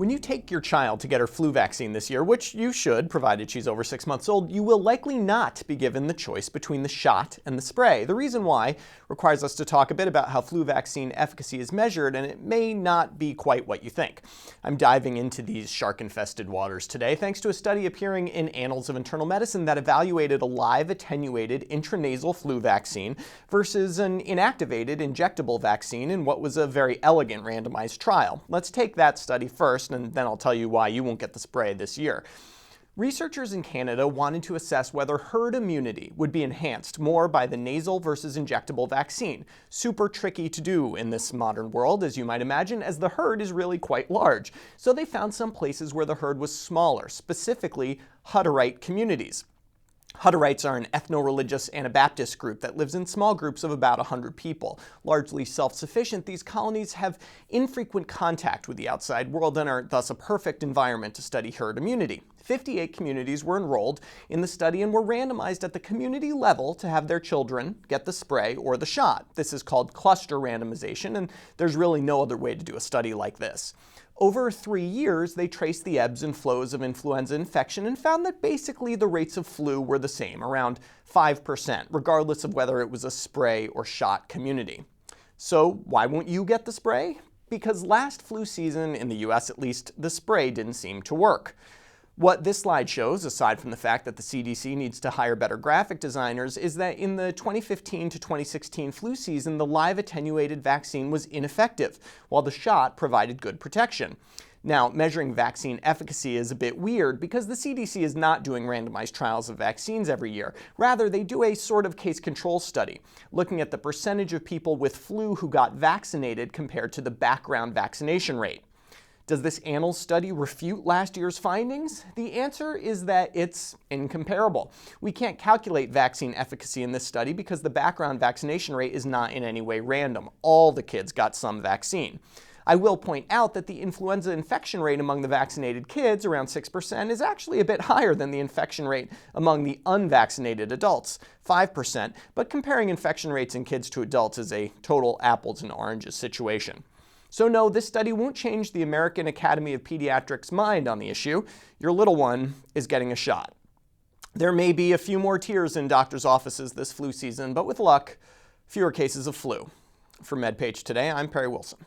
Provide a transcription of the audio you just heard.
When you take your child to get her flu vaccine this year, which you should, provided she's over 6 months old, you will likely not be given the choice between the shot and the spray. The reason why requires us to talk a bit about how flu vaccine efficacy is measured, and it may not be quite what you think. I'm diving into these shark-infested waters today thanks to a study appearing in Annals of Internal Medicine that evaluated a live attenuated intranasal flu vaccine versus an inactivated injectable vaccine in what was a very elegant randomized trial. Let's take that study first, and then I'll tell you why you won't get the spray this year. Researchers in Canada wanted to assess whether herd immunity would be enhanced more by the nasal versus injectable vaccine. Super tricky to do in this modern world, as you might imagine, as the herd is really quite large. So they found some places where the herd was smaller, specifically Hutterite communities. Hutterites are an ethno-religious Anabaptist group that lives in small groups of about 100 people. Largely self-sufficient, these colonies have infrequent contact with the outside world and are thus a perfect environment to study herd immunity. 58 communities were enrolled in the study and were randomized at the community level to have their children get the spray or the shot. This is called cluster randomization, and there's really no other way to do a study like this. Over 3 years, they traced the ebbs and flows of influenza infection and found that basically the rates of flu were the same, around 5%, regardless of whether it was a spray or shot community. So why won't you get the spray? Because last flu season, in the US at least, the spray didn't seem to work. What this slide shows, aside from the fact that the CDC needs to hire better graphic designers, is that in the 2015 to 2016 flu season, the live attenuated vaccine was ineffective, while the shot provided good protection. Now, measuring vaccine efficacy is a bit weird because the CDC is not doing randomized trials of vaccines every year. Rather, they do a sort of case control study, looking at the percentage of people with flu who got vaccinated compared to the background vaccination rate. Does this Annals study refute last year's findings? The answer is that it's incomparable. We can't calculate vaccine efficacy in this study because the background vaccination rate is not in any way random. All the kids got some vaccine. I will point out that the influenza infection rate among the vaccinated kids, around 6%, is actually a bit higher than the infection rate among the unvaccinated adults, 5%, but comparing infection rates in kids to adults is a total apples and oranges situation. So no, this study won't change the American Academy of Pediatrics' mind on the issue. Your little one is getting a shot. There may be a few more tears in doctors' offices this flu season, but with luck, fewer cases of flu. For MedPage Today, I'm Perry Wilson.